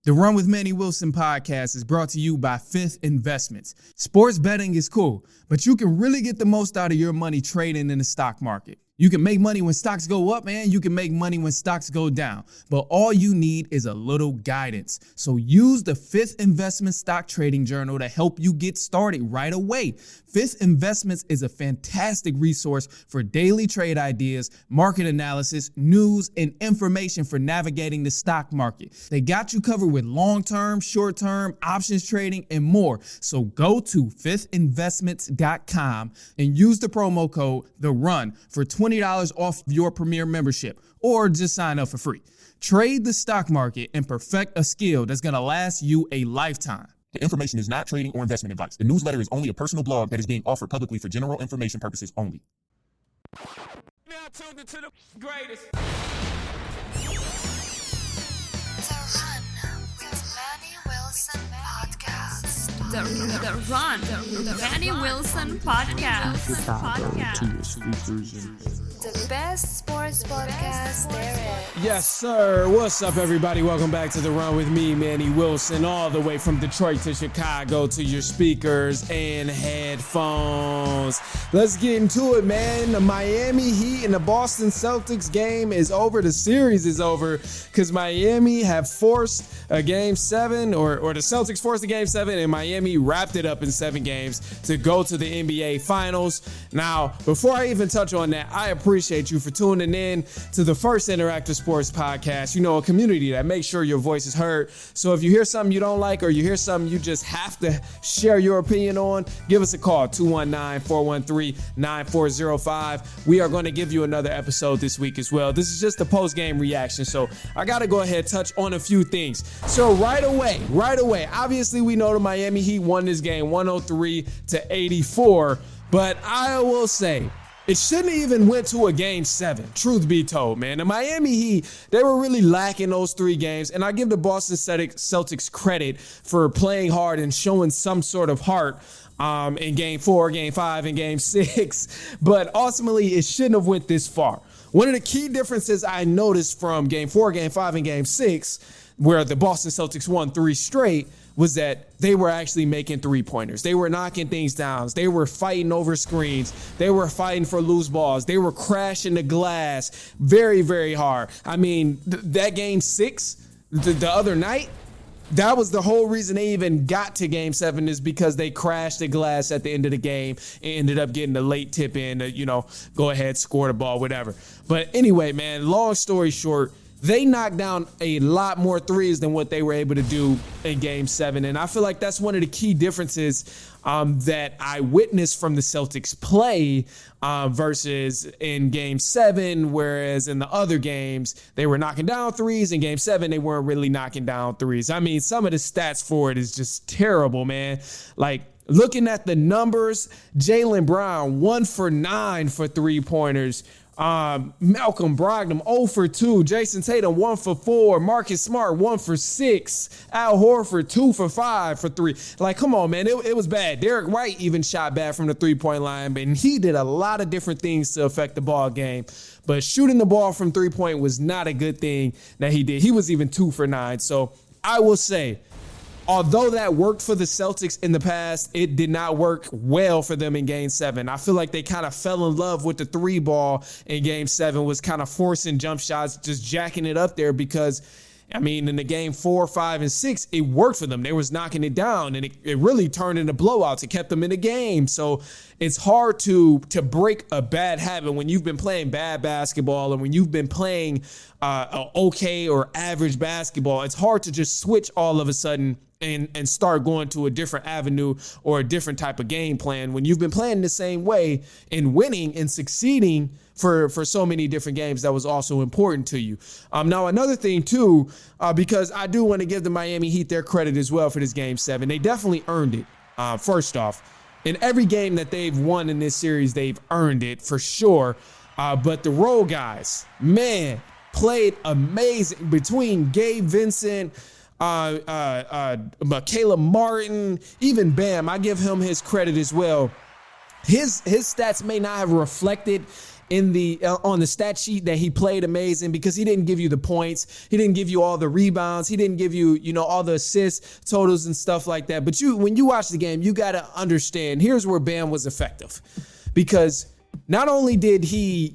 The Run with Manny Wilson podcast is brought to you by Fifth Investments. Sports betting is cool, but you can really get the most out of your money trading in the stock market. You can make money when stocks go up, and you can make money when stocks go down. But all you need is a little guidance. So use the Fifth Investment Stock Trading Journal to help you get started right away. Fifth Investments is a fantastic resource for daily trade ideas, market analysis, news, and information for navigating the stock market. They got you covered with long-term, short-term, options trading, and more. So go to fiftinvestments.com and use the promo code THERUN for $20 off your premier membership, or just sign up for free. Trade the stock market and perfect a skill that's going to last you a lifetime. The information is not trading or investment advice. The newsletter is only a personal blog that is being offered publicly for general information purposes only. Now tuned into the greatest. The Run with Manny Wilson podcast. The Manny Wilson podcast. The best sports podcast there is. Yes, sir. What's up, everybody? Welcome back to The Run with me, Manny Wilson, all the way from Detroit to Chicago to your speakers and headphones. Let's get into it, man. The Miami Heat and the Boston Celtics game is over. The series is over because Miami have forced a game 7, or the Celtics forced a game 7, and Miami wrapped it up in 7 games to go to the NBA Finals. Now, before I even touch on that, I appreciate you for tuning in to the first interactive sports podcast, a community that makes sure your voice is heard. So if you hear something you don't like, or you hear something you just have to share your opinion on, give us a call, 219-413-9405. We are going to give you another episode this week as well. This is just a post-game reaction, so I got to go ahead and touch on a few things. So right away, obviously we know the Miami Heat won this game 103-84, but I will say, it shouldn't even went to a game 7, truth be told, man. The Miami Heat, they were really lacking those 3 games, and I give the Boston Celtics credit for playing hard and showing some sort of heart in game 4, game 5, and game 6, but ultimately it shouldn't have went this far. One of the key differences I noticed from game 4, game 5, and game 6, where the Boston Celtics won 3 straight, was that they were actually making 3-pointers. They were knocking things down. They were fighting over screens. They were fighting for loose balls. They were crashing the glass very, very hard. I mean, that game 6, the other night, that was the whole reason they even got to game 7, is because they crashed the glass at the end of the game and ended up getting the late tip in to, go ahead, score the ball, whatever. But anyway, man, long story short, they knocked down a lot more threes than what they were able to do in game 7. And I feel like that's one of the key differences that I witnessed from the Celtics play versus in game 7, whereas in the other games, they were knocking down threes. In game 7, they weren't really knocking down threes. I mean, some of the stats for it is just terrible, man. Like, looking at the numbers, Jaylen Brown, 1 for 9 for 3-pointers. Malcolm Brogdon 0 for 2, Jason Tatum 1 for 4, Marcus Smart 1 for 6, Al Horford 2 for 5 for 3. Like, come on, man, it was bad. Derek White even shot bad from the 3-point line, but he did a lot of different things to affect the ball game. But shooting the ball from 3-point was not a good thing that he did. He was even 2 for 9. So I will say, although that worked for the Celtics in the past, it did not work well for them in game 7. I feel like they kind of fell in love with the 3 ball in game 7, was kind of forcing jump shots, just jacking it up there because, I mean, in the game 4, 5, and 6, it worked for them. They was knocking it down, and it really turned into blowouts. It kept them in the game. So it's hard to break a bad habit when you've been playing bad basketball and when you've been playing okay or average basketball. It's hard to just switch all of a sudden and start going to a different avenue or a different type of game plan when you've been playing the same way and winning and succeeding for so many different games. That was also important to you. Now, another thing, too, because I do want to give the Miami Heat their credit as well for this game 7. They definitely earned it. First off, in every game that they've won in this series, they've earned it for sure. But the role guys, man, played amazing between Gabe Vincent, Caleb Martin, even Bam. I give him his credit as well. His stats may not have reflected in the on the stat sheet that he played amazing because he didn't give you the points. He didn't give you all the rebounds. He didn't give you, all the assists, totals, and stuff like that. But when you watch the game, you got to understand, here's where Bam was effective. Because not only did he,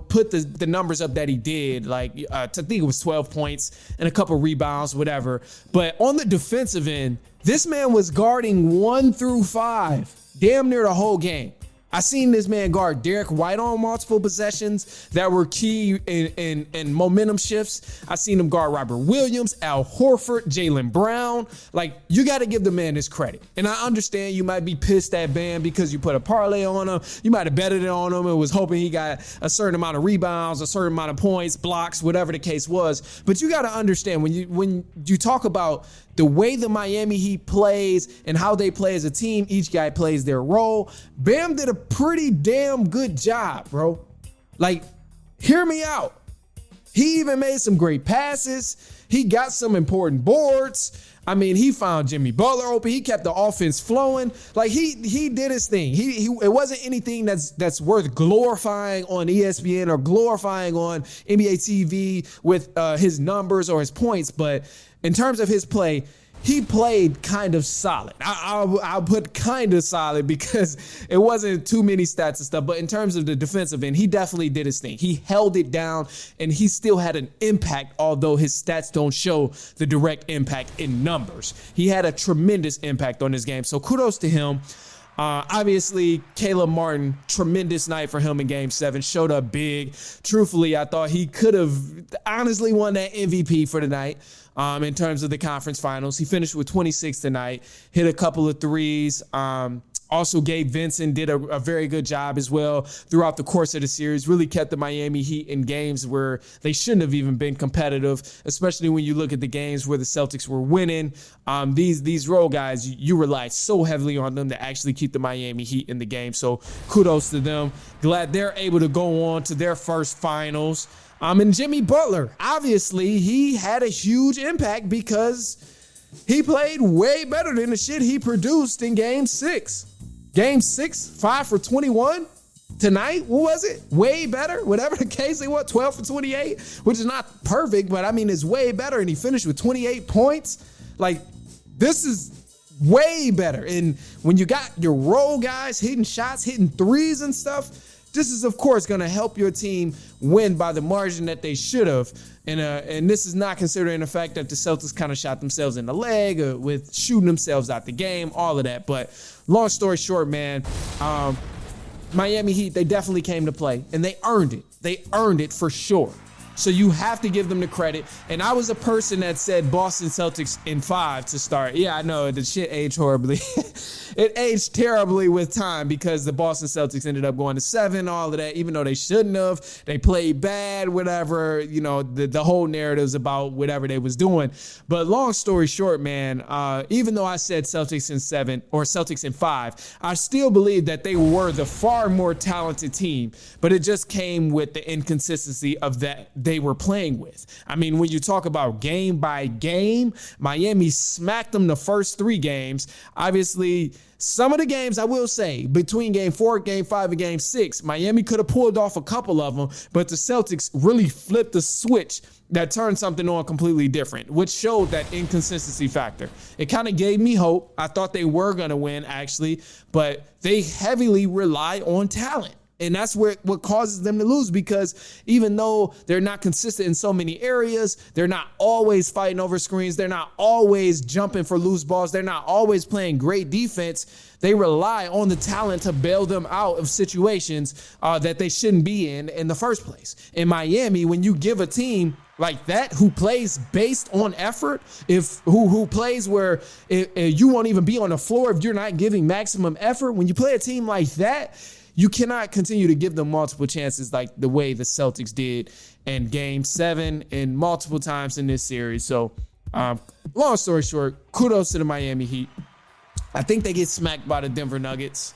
put the numbers up that he did, like I think it was 12 points and a couple rebounds, whatever. But on the defensive end, this man was guarding 1 through 5, damn near the whole game. I seen this man guard Derek White on multiple possessions that were key in momentum shifts. I seen him guard Robert Williams, Al Horford, Jaylen Brown. Like, you got to give the man his credit. And I understand you might be pissed at Bam because you put a parlay on him. You might have betted it on him and was hoping he got a certain amount of rebounds, a certain amount of points, blocks, whatever the case was. But you got to understand when you talk about the way the Miami Heat plays and how they play as a team, each guy plays their role. Bam did a pretty damn good job, bro. Like, hear me out. He even made some great passes. He got some important boards. I mean, he found Jimmy Butler open. He kept the offense flowing. Like, he did his thing. It wasn't anything that's worth glorifying on ESPN or glorifying on NBA TV with his numbers or his points, but in terms of his play, he played kind of solid. I'll put kind of solid because it wasn't too many stats and stuff. But in terms of the defensive end, he definitely did his thing. He held it down and he still had an impact, although his stats don't show the direct impact in numbers. He had a tremendous impact on this game. So kudos to him. Obviously, Caleb Martin, tremendous night for him in Game 7. Showed up big. Truthfully, I thought he could have honestly won that MVP for the night. In terms of the conference finals, he finished with 26 tonight, hit a couple of threes. Also, Gabe Vincent did a very good job as well throughout the course of the series, really kept the Miami Heat in games where they shouldn't have even been competitive, especially when you look at the games where the Celtics were winning. These role guys, you rely so heavily on them to actually keep the Miami Heat in the game. So kudos to them. Glad they're able to go on to their first finals. And Jimmy Butler, obviously, he had a huge impact because he played way better than the shit he produced in Game 6. Game 6, 5 for 21. Tonight, what was it? Way better, whatever the case they were, 12 for 28, which is not perfect, but I mean, it's way better. And he finished with 28 points. Like, this is way better. And when you got your role guys hitting shots, hitting threes and stuff, this is, of course, going to help your team win by the margin that they should have. And this is not considering the fact that the Celtics kind of shot themselves in the leg with shooting themselves out the game, all of that. But long story short, man, Miami Heat, they definitely came to play, and they earned it. They earned it for sure. So you have to give them the credit. And I was a person that said Boston Celtics in 5 to start. Yeah, I know the shit aged horribly. It aged terribly with time because the Boston Celtics ended up going to 7, all of that, even though they shouldn't have. They played bad, whatever, the whole narrative's about whatever they was doing. But long story short, man, even though I said Celtics in 7 or Celtics in 5, I still believe that they were the far more talented team, but it just came with the inconsistency of that they were playing with. I mean, when you talk about game by game, Miami smacked them the first 3 games. Obviously, some of the games, I will say, between Game 4, Game 5, and Game 6, Miami could have pulled off a couple of them, but the Celtics really flipped the switch that turned something on completely different, which showed that inconsistency factor. It kind of gave me hope. I thought they were going to win, actually, but they heavily rely on talent. And that's what causes them to lose, because even though they're not consistent in so many areas, they're not always fighting over screens, they're not always jumping for loose balls, they're not always playing great defense, they rely on the talent to bail them out of situations that they shouldn't be in the first place. In Miami, when you give a team like that who plays based on effort, who plays where you won't even be on the floor if you're not giving maximum effort, when you play a team like that, you cannot continue to give them multiple chances like the way the Celtics did in Game 7 and multiple times in this series. So, long story short, kudos to the Miami Heat. I think they get smacked by the Denver Nuggets.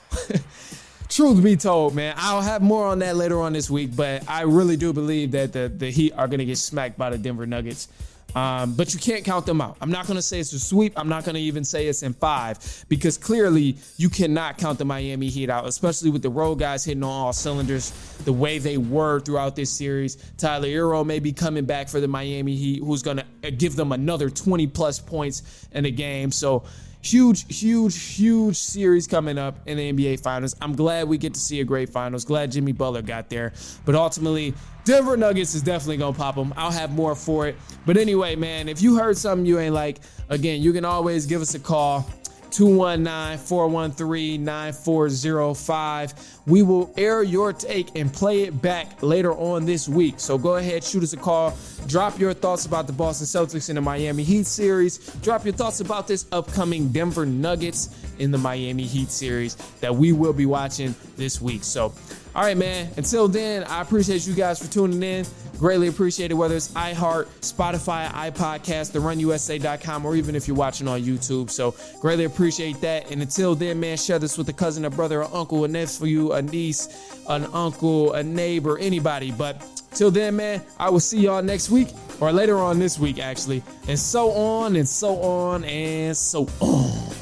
Truth be told, man, I'll have more on that later on this week, but I really do believe that the Heat are going to get smacked by the Denver Nuggets. But you can't count them out. I'm not going to say it's a sweep. I'm not going to even say it's in 5 because clearly you cannot count the Miami Heat out, especially with the road guys hitting on all cylinders the way they were throughout this series. Tyler Hero may be coming back for the Miami Heat, who's going to give them another 20-plus points in a game. So huge series coming up in the NBA Finals. I'm glad we get to see a great Finals. Glad Jimmy Butler got there. But ultimately, Denver Nuggets is definitely going to pop them. I'll have more for it. But anyway, man, if you heard something you ain't like, again, you can always give us a call. 219-413-9405. We will air your take and play it back later on this week. So go ahead, shoot us a call. Drop your thoughts about the Boston Celtics in the Miami Heat series. Drop your thoughts about this upcoming Denver Nuggets in the Miami Heat series that we will be watching this week. So, all right, man. Until then, I appreciate you guys for tuning in. Greatly appreciate it, whether it's iHeart, Spotify, iPodcast, TheRunUSA.com, or even if you're watching on YouTube. So greatly appreciate that. And until then, man, share this with a cousin, a brother, an uncle, a nephew, a niece, an uncle, a neighbor, anybody. But till then, man, I will see y'all next week or later on this week, actually. And so on and so on and so on.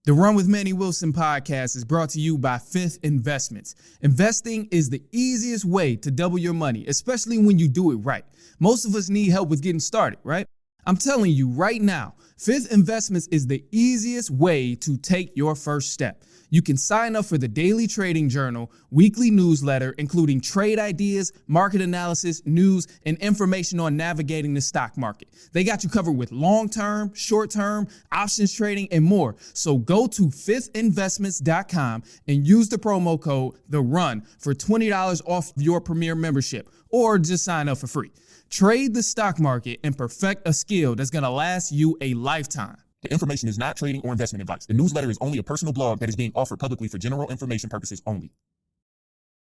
The Run with Manny Wilson podcast is brought to you by Fifth Investments. Investing is the easiest way to double your money, especially when you do it right. Most of us need help with getting started, right? I'm telling you right now, Fifth Investments is the easiest way to take your first step. You can sign up for the Daily Trading Journal, weekly newsletter, including trade ideas, market analysis, news, and information on navigating the stock market. They got you covered with long-term, short-term, options trading, and more. So go to fiftinvestments.com and use the promo code THERUN for $20 off your premier membership, or just sign up for free. Trade the stock market and perfect a skill that's going to last you a lifetime. The information is not trading or investment advice. The newsletter is only a personal blog that is being offered publicly for general information purposes only.